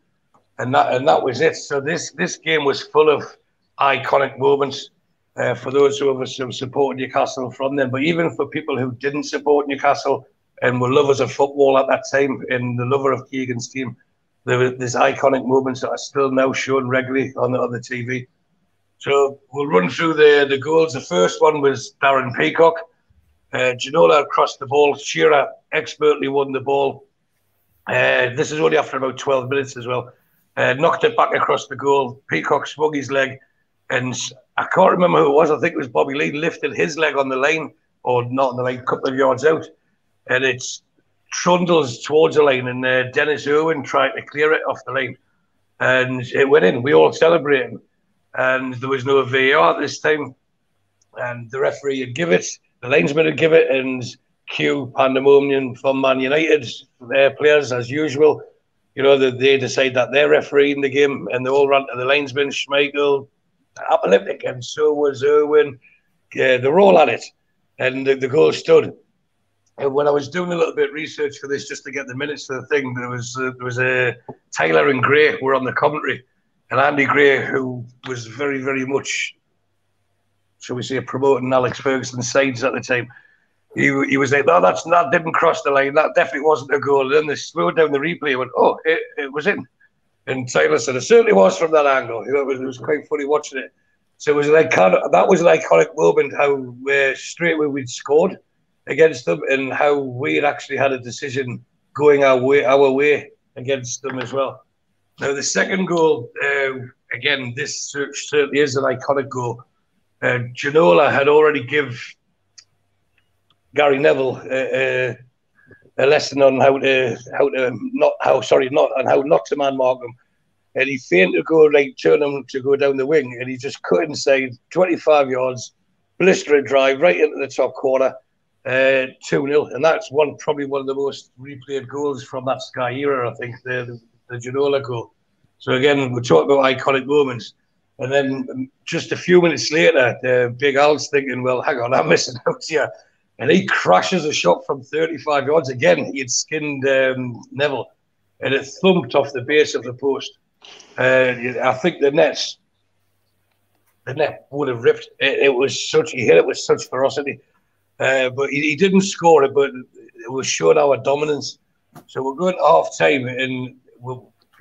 [SPEAKER 7] And that was it. So this game was full of iconic moments for those who have supported Newcastle from them. But even for people who didn't support Newcastle and were lovers of football at that time, and the lover of Keegan's team, there were these iconic moments that are still now shown regularly on the TV. So we'll run through the goals. The first one was Darren Peacock. Ginola crossed the ball. Shearer expertly won the ball. This is only after about 12 minutes as well. Knocked it back across the goal. Peacock swung his leg, and I can't remember who it was. I think it was Bobby Lee, lifted his leg on the line, or not on the line, a couple of yards out, and it's trundles towards the line, and Dennis Irwin tried to clear it off the line, and it went in. We all celebrating, and there was no VAR this time, and the referee would give it, the linesman would give it, and cue pandemonium from Man United players as usual. You know, they decide that they're refereeing the game, and they all ran to the linesman, Schmeichel, Apocalyptic, and so was Irwin. They're all at it, and the goal stood. And when I was doing a little bit of research for this, just to get the minutes of the thing, there was a Tyler and Gray were on the commentary, and Andy Gray, who was very, very much, shall we say, promoting Alex Ferguson's sides at the time. He was like, no, that didn't cross the line. That definitely wasn't a goal. And then they slowed down the replay and went, oh, it was in. And Tyler said, it certainly was from that angle. You know, it was quite funny watching it. So it was like that was an iconic moment, how straight away we'd scored against them, and how we had actually had a decision going our way against them as well. Now the second goal, again, this certainly is an iconic goal. Ginola had already give Gary Neville a lesson on how not to man mark him, and he feigned to go turn him to go down the wing, and he just cut inside 25 yards, blistering drive right into the top corner, 2-0, and that's probably one of the most replayed goals from that Sky era. I think the Ginola goal. So again, we're talking about iconic moments, and then just a few minutes later, Big Al's thinking, well, hang on, I'm missing out here. And he crashes a shot from 35 yards. Again, he had skinned Neville, and it thumped off the base of the post. I think the net would have ripped. It was such, he hit it with such ferocity. But he didn't score it, but it was showing our dominance. So we're going to half time, and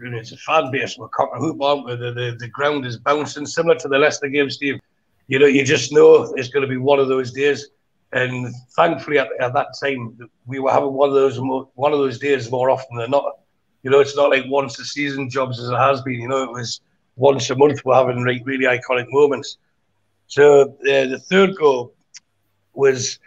[SPEAKER 7] it's a fan base. We're cocking a hoop, aren't we? The ground is bouncing, similar to the Leicester game, Steve. You know, you just know it's going to be one of those days. And thankfully, at that time, we were having one of those days more often than not. You know, it's not like once a season jobs as it has been. You know, it was once a month we're having really iconic moments. So the third goal was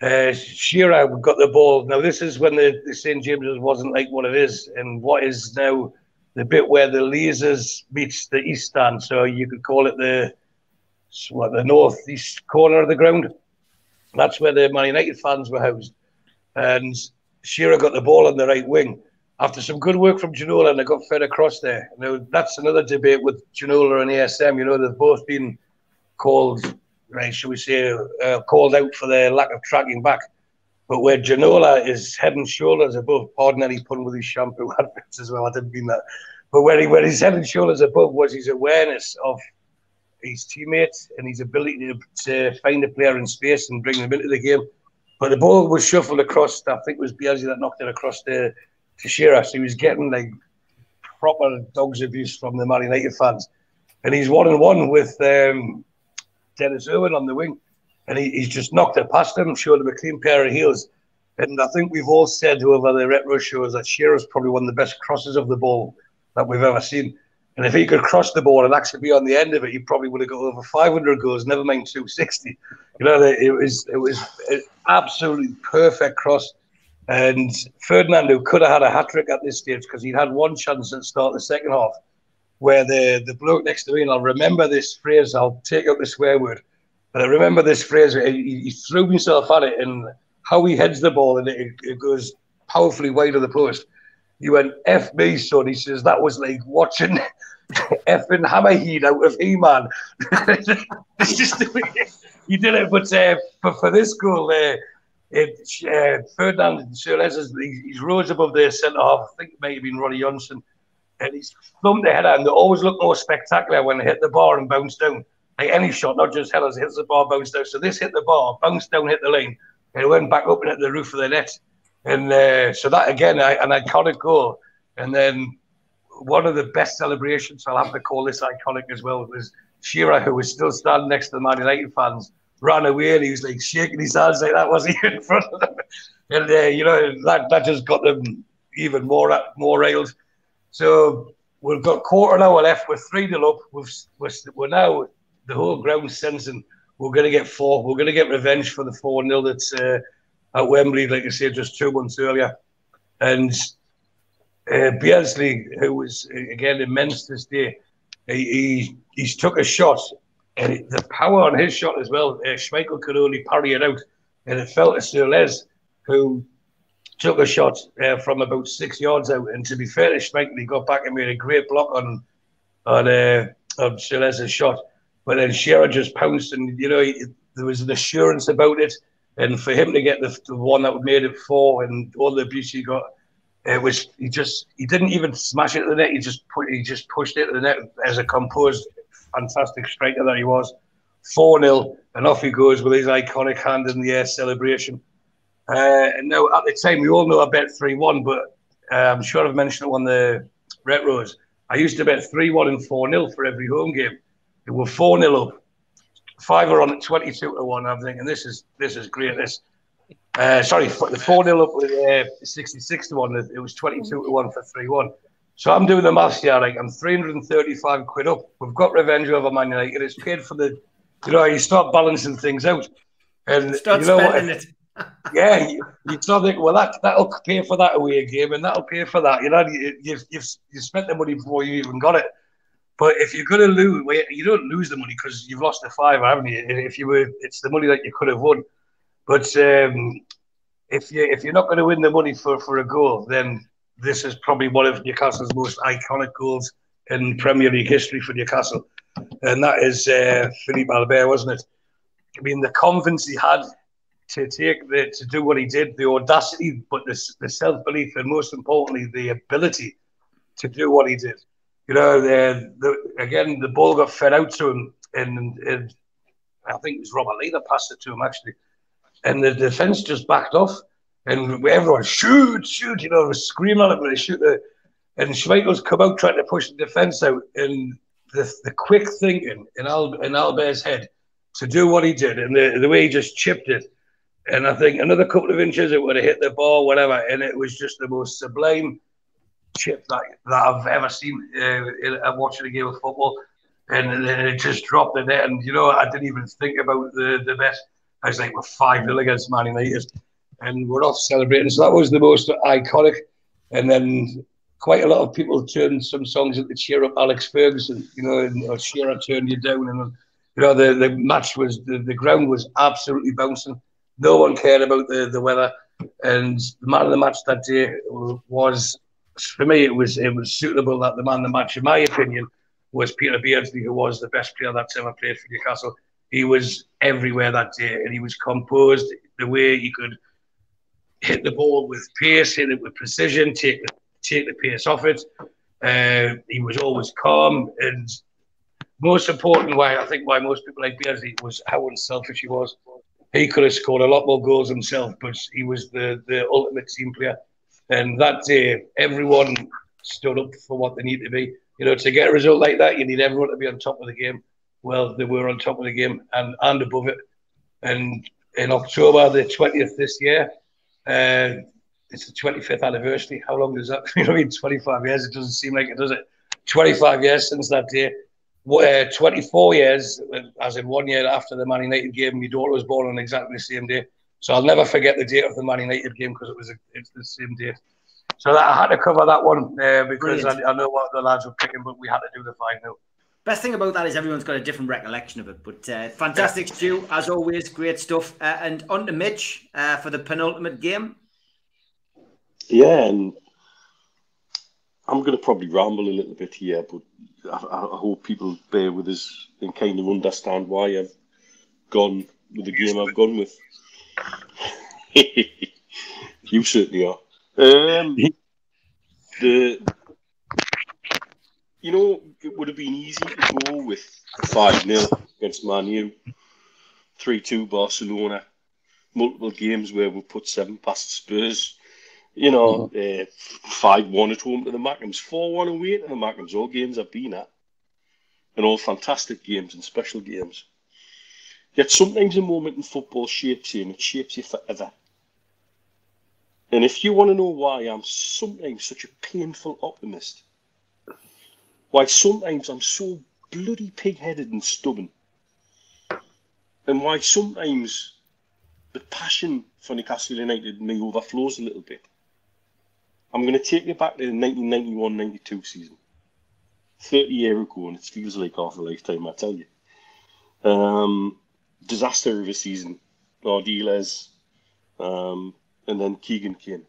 [SPEAKER 7] Shearer got the ball. Now, this is when the St. James's wasn't like what it is, and what is now the bit where the Lasers meets the East Stand. So you could call it the northeast corner of the ground. That's where the Man United fans were housed. And Shearer got the ball on the right wing. After some good work from Ginola, and they got fed across there. Now, that's another debate with Ginola and ASM. You know, they've both been called, right, shall we say, called out for their lack of tracking back. But where Ginola is head and shoulders above, pardon any pun with his shampoo adverts as well, I didn't mean that. But where he's head and shoulders above was his awareness of his teammates and his ability to find a player in space and bring them into the game. But the ball was shuffled across, I think it was Bielsa that knocked it across to Shearer. So he was getting like proper dog's abuse from the Man United fans. And he's 1-on-1 with Dennis Irwin on the wing. And he's just knocked it past him, showed him a clean pair of heels. And I think we've all said over the retro shows that Shearer's probably one of the best crosses of the ball that we've ever seen. And if he could cross the ball and actually be on the end of it, he probably would have got over 500 goals, never mind 260. You know, it was an absolutely perfect cross. And Ferdinando could have had a hat-trick at this stage because he'd had one chance at the start of the second half where the bloke next to me, and I'll remember this phrase, I'll take out the swear word, but I remember this phrase, he threw himself at it, and how he heads the ball, and it goes powerfully wide of the post. He went, F me, son. He says, that was like watching effing Hammerhead out of He-Man. It's just the way he did it. But for this goal, Ferdinand Soles, he's rose above the centre half. I think it might have been Ronnie Johnson. And he's thumped the header, and they always look more spectacular when they hit the bar and bounce down. Like any shot, not just headers, hits the bar, bounce down. So this hit the bar, bounced down, hit the lane, and it went back up and hit the roof of the net. And so that, again, an iconic goal. And then one of the best celebrations, I'll have to call this iconic as well, was Shearer, who was still standing next to the Man United fans, ran away and he was like shaking his hands like that, was he, in front of them? And, you know, that just got them even more riled. So we've got quarter an hour left. We're 3-0 up. We're now, the whole ground sensing we're going to get 4. We're going to get revenge for the 4-0 that's at Wembley, like I said, just 2 months earlier. And Beardsley, who was, again, immense this day, he's took a shot, and the power on his shot as well, Schmeichel could only parry it out, and it fell to Sirles, who took a shot from about 6 yards out. And to be fair to Schmeichel, he got back and made a great block on Sirles' shot. But then Shearer just pounced, and, you know, there was an assurance about it. And for him to get the one that made it 4 and all the abuse he got, it was he didn't even smash it to the net. He just pushed it to the net as a composed, fantastic striker that he was. 4-0, and off he goes with his iconic hand in the air celebration. And now at the time, we all know I bet 3-1, but I'm sure I've mentioned it on the retros. I used to bet 3-1 and 4-0 for every home game. It was 4-0 up. 5 are on at 22-1. I'm thinking this is great. Sorry, the 4-0 up with 66-1. It was 22-1 for 3-1. So I'm doing the maths here. Like, I'm 335 quid up. We've got revenge over Man United. It's paid for the, you know, you start balancing things out, and
[SPEAKER 2] start
[SPEAKER 7] you know
[SPEAKER 2] spending
[SPEAKER 7] what?
[SPEAKER 2] it.
[SPEAKER 7] Yeah, you start thinking, well, that'll pay for that away game, and that'll pay for that. You know, you've spent the money before you even got it. But if you're going to lose, you don't lose the money because you've lost a fiver, haven't you? It's the money that you could have won. But if you're not going to win the money for a goal, then this is probably one of Newcastle's most iconic goals in Premier League history for Newcastle, and that is Philippe Albert, wasn't it? I mean, the confidence he had to do what he did, the audacity, but the self-belief, and most importantly, the ability to do what he did. You know, again, the ball got fed out to him, and I think it was Robert Lee that passed it to him, actually. And the defence just backed off, and everyone, shoot, you know, was screaming at him, and shoot. And Schmeichel's come out trying to push the defence out, and the quick thinking in Albert's head to do what he did, and the way he just chipped it. And I think another couple of inches, it would have hit the ball, whatever, and it was just the most sublime chip that I've ever seen watching a game of football, and it just dropped the net. And you know, I didn't even think about the bet. I was like, we're 5-0 against Man United, and we're off celebrating. So that was the most iconic. And then quite a lot of people turned some songs into cheer up Alex Ferguson, you know, or Shearer turned you down, and you know, the match was the ground was absolutely bouncing. No one cared about the weather, and the man of the match that day was. For me, it was suitable that the man of the match, in my opinion, was Peter Beardsley, who was the best player that's ever played for Newcastle. He was everywhere that day, and he was composed. The way he could hit the ball with pace, hit it with precision, take the pace off it. He was always calm, and most important, why most people like Beardsley was how unselfish he was. He could have scored a lot more goals himself, but he was the ultimate team player. And that day, everyone stood up for what they need to be. You know, to get a result like that, you need everyone to be on top of the game. Well, they were on top of the game and above it. And in October the 20th this year, it's the 25th anniversary. How long does that? You know, I mean, 25 years. It doesn't seem like it, does it? 25 years since that day. 24 years, as in 1 year after the Man United game. My daughter was born on exactly the same day. So I'll never forget the date of the Man United game because it's the same date. So I had to cover that one because I know what the lads were picking, but we had to do the 5-0.
[SPEAKER 2] Best thing about that is everyone's got a different recollection of it. But fantastic, Stu, as always, great stuff. And on to Mitch for the penultimate game.
[SPEAKER 8] Yeah, and I'm going to probably ramble a little bit here, but I hope people bear with us and kind of understand why I've gone with the game I've gone with. You certainly are. You know, it would have been easy to go with 5-0 against Man U, 3-2 Barcelona, multiple games where we put 7 past Spurs, you know, 5-1 at home to the Mackems, 4-1 away to the Mackems, all games I've been at. and all fantastic games and special games. Yet sometimes a moment in football shapes you, and it shapes you forever. And if you want to know why I'm sometimes such a painful optimist, why sometimes I'm so bloody pig-headed and stubborn, and why sometimes the passion for Newcastle United in me overflows a little bit, I'm going to take you back to the 1991-92 season. 30 years ago, and it feels like half a lifetime, I tell you. Disaster of a season. Geordies, and then Keegan came.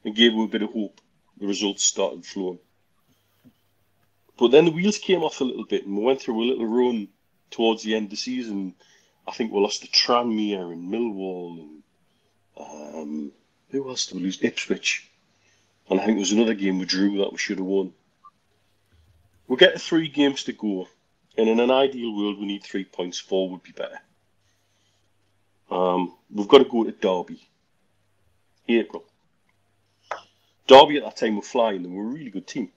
[SPEAKER 8] It gave me a bit of hope. The results started flowing. But then the wheels came off a little bit, and we went through a little run towards the end of the season. I think we lost to Tranmere and Millwall, and who else did we lose? Ipswich. And I think there was another game we drew that we should have won. We'll get to 3 games to go, and in an ideal world, we need 3 points. 4 would be better. We've got to go to Derby. April. Derby at that time were flying. They were a really good team.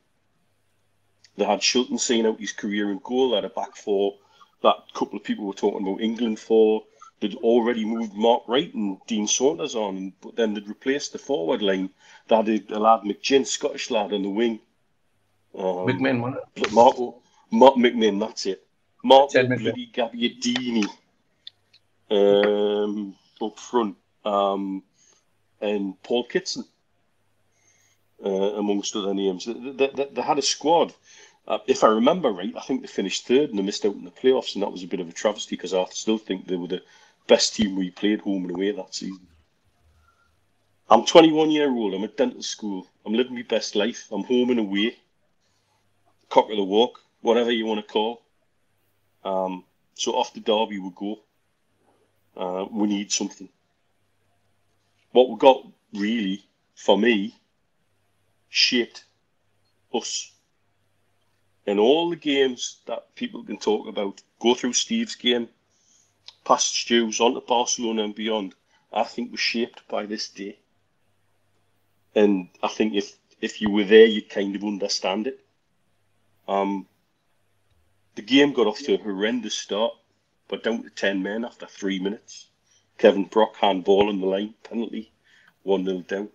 [SPEAKER 8] They had Shilton seeing out his career in goal. They had a back four that a couple of people were talking about England for. They'd already moved Mark Wright and Dean Saunders on, but then they'd replaced the forward line. They had a lad, McGinn, Scottish lad, on the wing.
[SPEAKER 7] McMahon, wasn't it?
[SPEAKER 8] Mark McMahon, that's it. Mark bloody Gabbiadini up front, and Paul Kitson, amongst other names. They had a squad. If I remember right, I think they finished 3rd and they missed out in the playoffs, and that was a bit of a travesty because I still think they were the best team we played home and away that season. I'm 21 years old. I'm at dental school. I'm living my best life. I'm home and away. Cock of the walk, whatever you want to call. So off to Derby we go. We need something. What we got, really, for me, shaped us. And all the games that people can talk about, go through Steve's game, past Stu's, on to Barcelona and beyond, I think was shaped by this day. And I think if you were there, you'd kind of understand it. The game got off to a horrendous start, but down to 10 men after 3 minutes. Kevin Brock handball on the line, penalty, 1-0 down.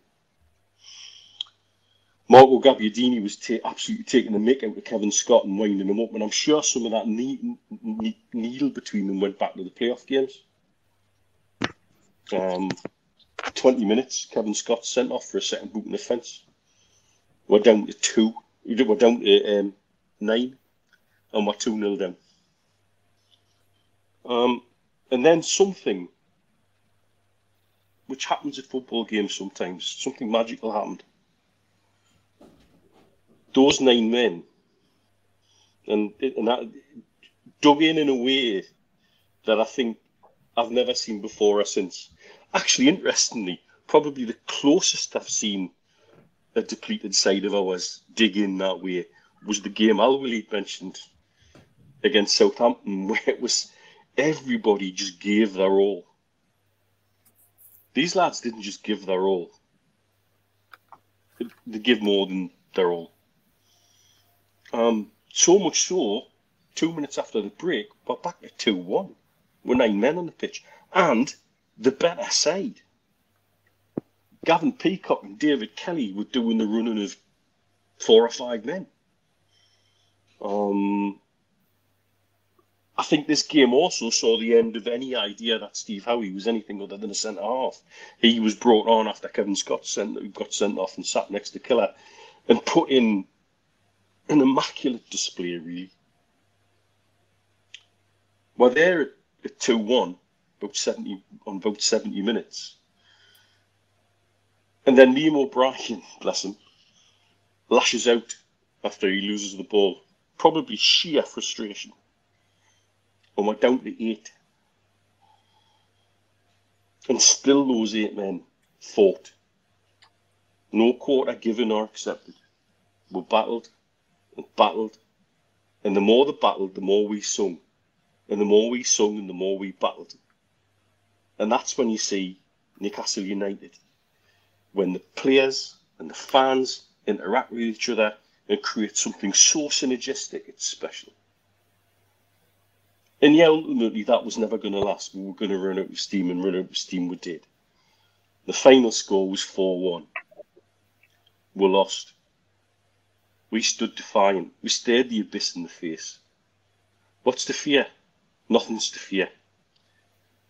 [SPEAKER 8] Marco Gabbiadini was absolutely taking the mick out of Kevin Scott and winding him up, and I'm sure some of that needle between them went back to the playoff games. 20 minutes, Kevin Scott sent off for a second booting offence. We're down to 2. We're down to 9, and we're 2-0 down. And then something which happens at football games sometimes, something magical happened. Those 9 men, and that dug in a way that I think I've never seen before or since. Actually, interestingly, probably the closest I've seen a depleted side of ours dig in that way was the game Alwilly mentioned against Southampton, where it was everybody just gave their all. These lads didn't just give their all. They give more than their all. So much so, 2 minutes after the break, we're back at 2-1. We're 9 men on the pitch. And the better side. Gavin Peacock and David Kelly were doing the running of 4 or 5 men. I think this game also saw the end of any idea that Steve Howie was anything other than a centre-half. He was brought on after Kevin Scott got sent off and sat next to Killer and put in an immaculate display, really. We're there at 2-1, about 70 minutes. And then Liam O'Brien, bless him, lashes out after he loses the ball. Probably sheer frustration. And we're down to 8. And still those 8 men fought. No quarter given or accepted. We battled and battled. And the more they battled, the more we sung. And the more we sung, and the more we battled. And that's when you see Newcastle United. When the players and the fans interact with each other and create something so synergistic, it's special. And yeah, ultimately that was never going to last. We were going to run out of steam, and run out of steam we did. The final score was 4-1. We lost. We stood defiant. We stared the abyss in the face. What's to fear? Nothing's to fear.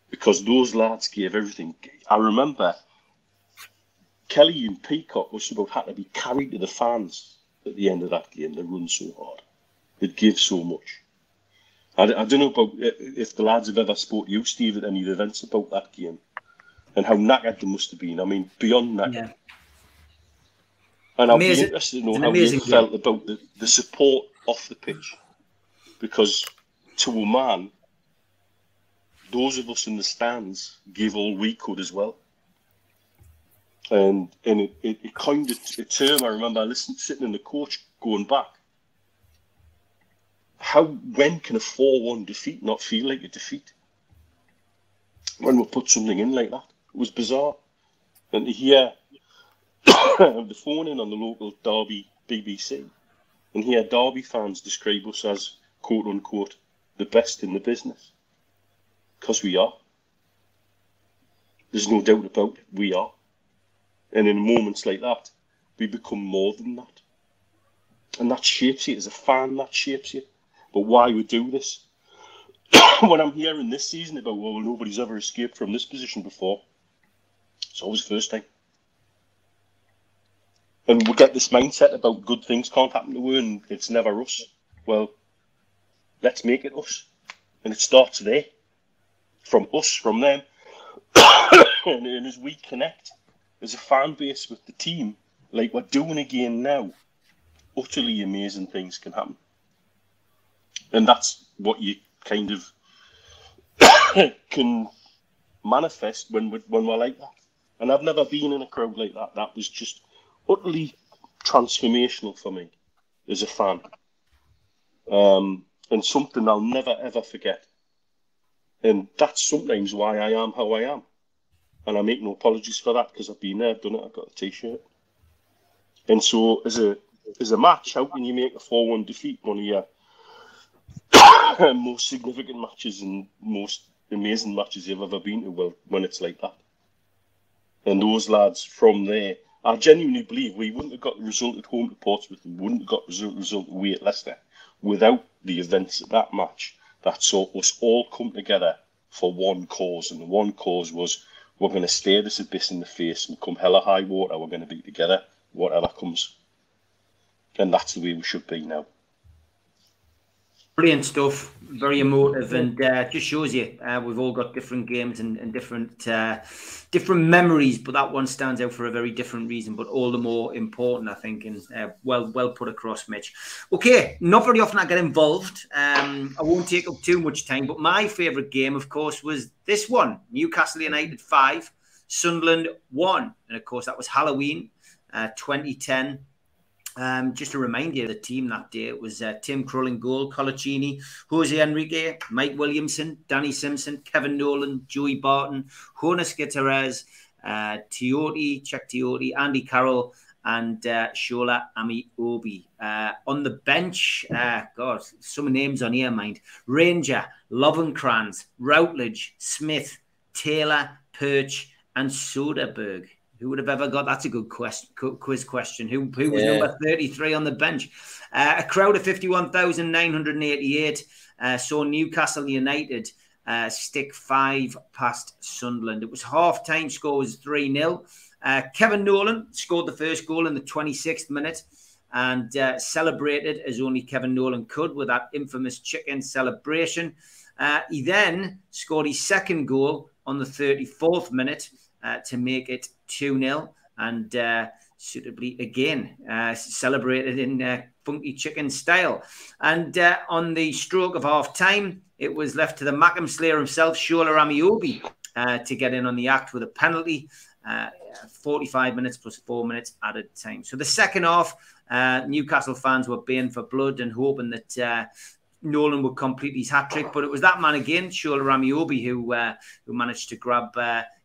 [SPEAKER 8] Because those lads gave everything. I remember Kelly and Peacock was about had to be carried to the fans at the end of that game. They run so hard. They'd give so much. I don't know about if the lads have ever spoke to you, Steve, at any of the events about that game and how knackered they must have been. I mean, beyond knackered. Yeah. And I'll be interested to know how you felt about the support off the pitch. Because to a man, those of us in the stands gave all we could as well. And it kind of a term I remember I listened sitting in the coach going back. When can a 4-1 defeat not feel like a defeat? When we put something in like that. It was bizarre. And to hear the phone in on the local Derby BBC and hear Derby fans describe us as, quote unquote, the best in the business. Because we are. There's no doubt about it, we are. And in moments like that, we become more than that. And that shapes you. As a fan, that shapes you. But why we do this? When I'm hearing this season about, well, nobody's ever escaped from this position before, it's always the first time. And we get this mindset about good things can't happen to us and it's never us. Well, let's make it us. And it starts there. From us, from them. And as we connect as a fan base with the team, like we're doing again now, utterly amazing things can happen. And that's what you kind of can manifest when we're like that. And I've never been in a crowd like that. That was just utterly transformational for me as a fan. And something I'll never, ever forget. And that's sometimes why I am how I am. And I make no apologies for that because I've been there, I've done it, I've got a T-shirt. And so as a match, how can you make a 4-1 defeat one of your most significant matches and most amazing matches you've ever been to? Well, when it's like that. And those lads from there, I genuinely believe we wouldn't have got the result at home to Portsmouth, we wouldn't have got the result away at Leicester without the events of that match that saw us all come together for one cause. And the one cause was we're going to stare this abyss in the face and come hell or high water, we're going to be together, whatever comes. And that's the way we should be now.
[SPEAKER 2] Brilliant stuff, very emotive, and just shows you we've all got different games and different memories, but that one stands out for a very different reason, but all the more important, I think, and well put across, Mitch. Okay, not very often I get involved. I won't take up too much time, but my favourite game, of course, was this one: Newcastle United 5, Sunderland 1, and of course that was Halloween 2010. Just to remind you of the team that day, it was Tim Krul in goal, Colaccini, Jose Enrique, Mike Williamson, Danny Simpson, Kevin Nolan, Joey Barton, Jonas Gutierrez, Tiote, Andy Carroll, and Shola Amiobi. On the bench, God, some names on here, mind. Ranger, Lovenkrands, Routledge, Smith, Taylor, Perch, and Soderberg. Who would have ever got? That's a good quiz question. Who was number 33 on the bench? A crowd of 51,988 saw Newcastle United stick 5 past Sunderland. It was half-time, score was 3-0. Kevin Nolan scored the first goal in the 26th minute and celebrated as only Kevin Nolan could with that infamous chicken celebration. He then scored his second goal on the 34th minute to make it 2-0, and suitably again celebrated in funky chicken style. And on the stroke of half-time, it was left to the Mackem Slayer himself, Shola Amiobi, to get in on the act with a penalty. 45 minutes plus 4 minutes added time. So the second half, Newcastle fans were baying for blood and hoping that Nolan would complete his hat-trick, but it was that man again, Shola Ramiobi, who managed to grab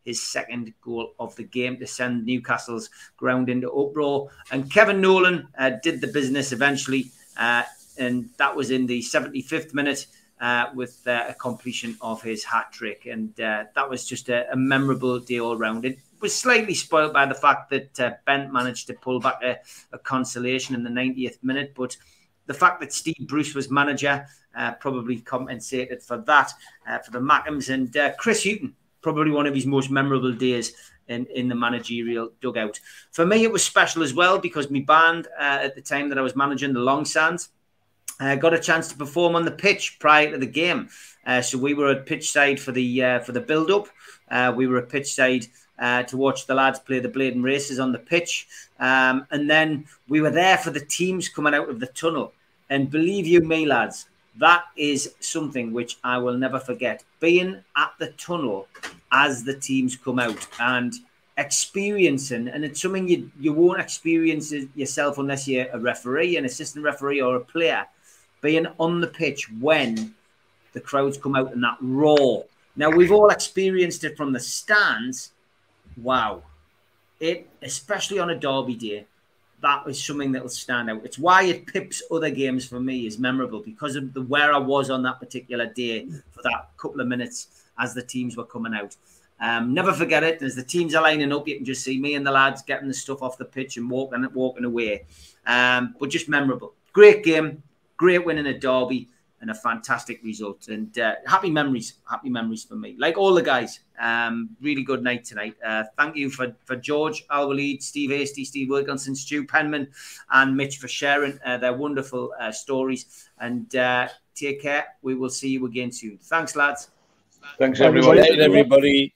[SPEAKER 2] his second goal of the game to send Newcastle's ground into uproar. And Kevin Nolan did the business eventually, and that was in the 75th minute with a completion of his hat-trick. And that was just a memorable day all round. It was slightly spoiled by the fact that Bent managed to pull back a consolation in the 90th minute, but the fact that Steve Bruce was manager probably compensated for that, for the Mackhams. And Chris Hughton, probably one of his most memorable days in the managerial dugout. For me, it was special as well because my band at the time that I was managing, the Long Sands, got a chance to perform on the pitch prior to the game. So we were at pitch side for the build-up. We were at pitch side to watch the lads play the Bladen races on the pitch. And then we were there for the teams coming out of the tunnel. And believe you me, lads, that is something which I will never forget. Being at the tunnel as the teams come out and experiencing, and it's something you won't experience it yourself unless you're a referee, an assistant referee or a player, being on the pitch when the crowds come out and that roar. Now, we've all experienced it from the stands. Wow. Especially on a derby day, that is something that will stand out. It's why it pips other games for me is memorable, because of where I was on that particular day for that couple of minutes as the teams were coming out. Never forget it. As the teams are lining up, you can just see me and the lads getting the stuff off the pitch and walking away. But just memorable. Great game, great win in a derby, and a fantastic result. And happy memories for me. Like all the guys, really good night tonight. Thank you for George, Al Walid, Steve Hasty, Steve Wilkinson, Stu Penman, and Mitch for sharing their wonderful stories. And take care. We will see you again soon. Thanks, lads.
[SPEAKER 7] Thanks, everybody.
[SPEAKER 3] Everybody.